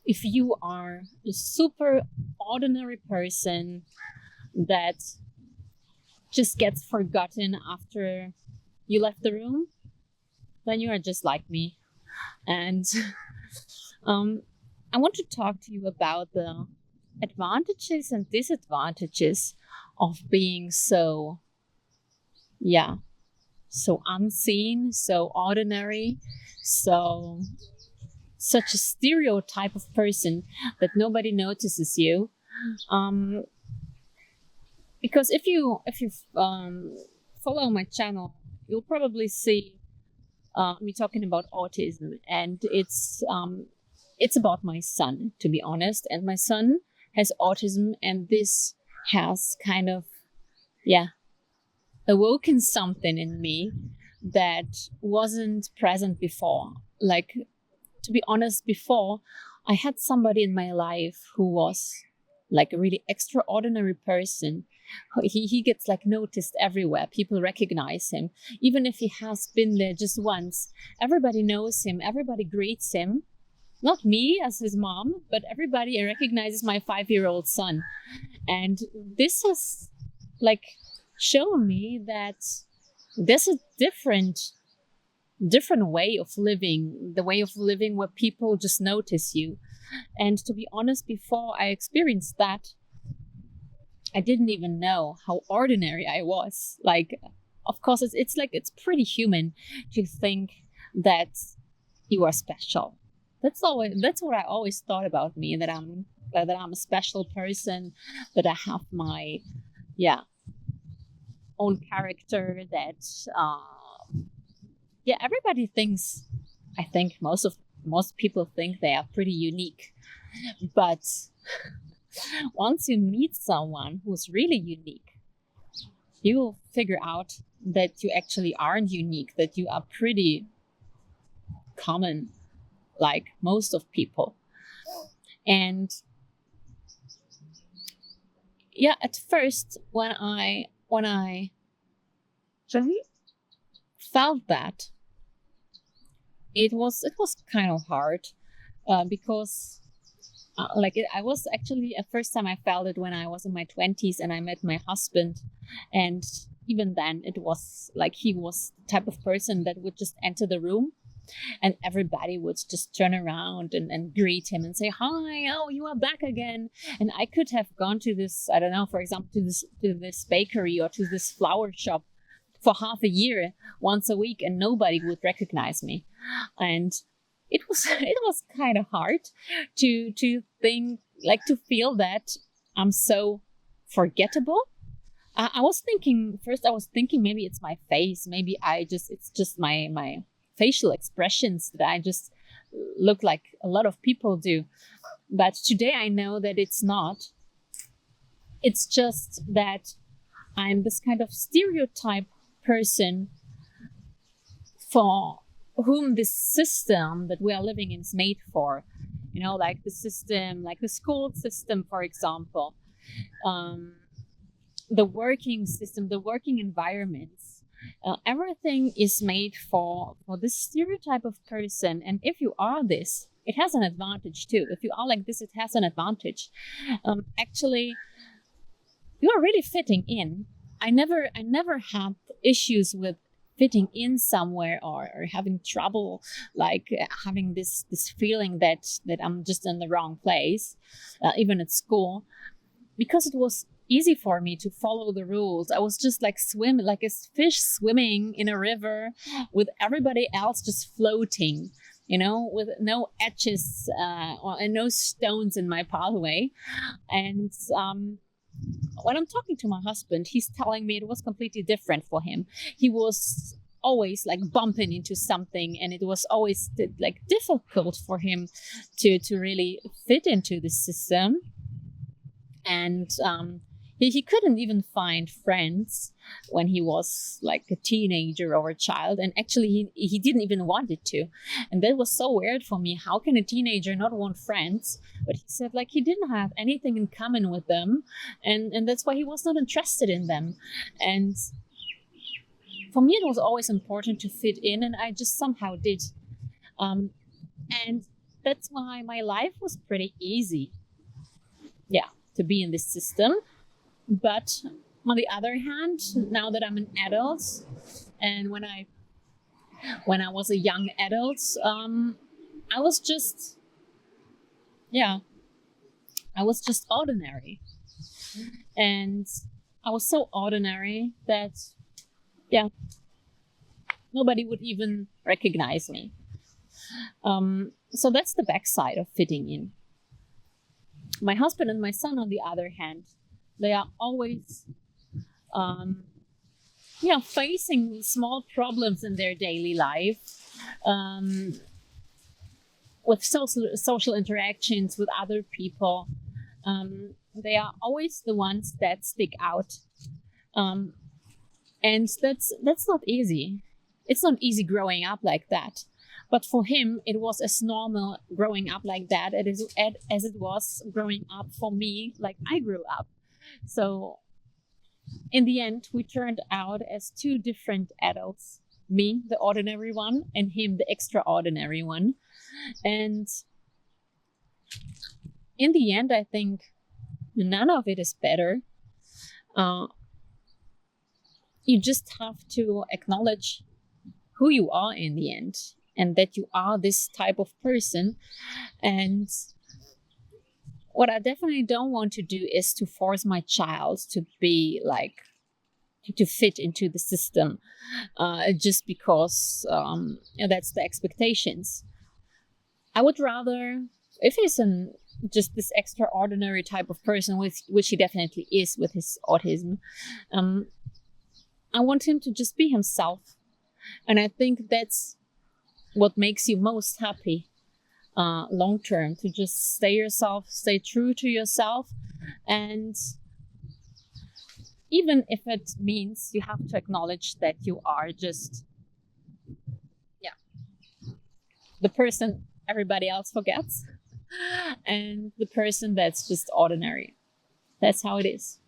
if you are a super ordinary person that just gets forgotten after you left the room, then you are just like me. And um, I want to talk to you about the advantages and disadvantages of being so, yeah, so unseen, so ordinary, so such a stereotype of person that nobody notices you. Um, because if you follow my channel, you'll probably see me talking about autism, and it's about my son, to be honest. And my son has autism, and this has kind of, yeah, awoken something in me that wasn't present before. Like, to be honest, before I had somebody in my life who was like a really extraordinary person. He gets like noticed everywhere. People recognize him. Even if he has been there just once, everybody knows him, everybody greets him. Not me as his mom, but everybody recognizes my 5-year-old son. And this has like shown me that there's a different way of living, the way of living where people just notice you. And to be honest, before I experienced that, I didn't even know how ordinary I was. Like, of course, it's like it's pretty human to think that you are special. That's what I always thought about me, that I'm a special person, that I have my, yeah, own character, that yeah, everybody thinks, I think most people think they are pretty unique. But once you meet someone who's really unique, you will figure out that you actually aren't unique, that you are pretty common, like most of people. And yeah, at first when I felt that, it was kind of hard, because I was actually, at first time I felt it when I was in my 20s and I met my husband. And even then, it was like he was the type of person that would just enter the room and everybody would just turn around and greet him and say, "Hi, oh, you are back again." And I could have gone to this, I don't know, for example, to this bakery or to this flower shop for half a year, once a week, and nobody would recognize me. And it was kind of hard to think, like, to feel that I'm so forgettable. I was thinking first. I was thinking maybe it's my face. Maybe it's just my facial expressions that I just look like a lot of people do. But today I know that it's not. It's just that I'm this kind of stereotype person for whom this system that we are living in is made for. Like the system, like the school system, for example, um, the working system, the working environments. Everything is made for this stereotype of person. And if you are this, it has an advantage too. If you are like this, it has an advantage. Actually, you are really fitting in. I never had issues with fitting in somewhere, or having trouble, like having this feeling that I'm just in the wrong place, even at school, because it was easy for me to follow the rules. I was just like swimming, like a fish swimming in a river, with everybody else just floating, with no edges, and no stones in my pathway. And when I'm talking to my husband, he's telling me it was completely different for him. He was always like bumping into something, and it was always like difficult for him to really fit into the system. And he couldn't even find friends when he was like a teenager or a child. And actually, he didn't even want it to. And that was so weird for me. How can a teenager not want friends? But he said like he didn't have anything in common with them. And that's why he was not interested in them. And for me, it was always important to fit in. And I just somehow did. And that's why my life was pretty easy. Yeah, to be in this system. But on the other hand, now that I'm an adult, and when I was a young adult, I was just, yeah, I was just ordinary. And I was so ordinary that, yeah, nobody would even recognize me. So that's the backside of fitting in. My husband and my son, on the other hand, they are always, facing small problems in their daily life, with social interactions with other people. They are always the ones that stick out, and that's not easy. It's not easy growing up like that. But for him, it was as normal growing up like that as it was growing up for me, like I grew up. So in the end, we turned out as two different adults, me, the ordinary one, and him, the extraordinary one. And in the end, I think none of it is better. You just have to acknowledge who you are in the end, and that you are this type of person. And what I definitely don't want to do is to force my child to be like, to fit into the system, just because that's the expectations. I would rather, if he's just this extraordinary type of person, which he definitely is with his autism, I want him to just be himself. And I think that's what makes you most happy long term, to just stay yourself, stay true to yourself. And even if it means you have to acknowledge that you are just, the person everybody else forgets, and the person that's just ordinary. That's how it is.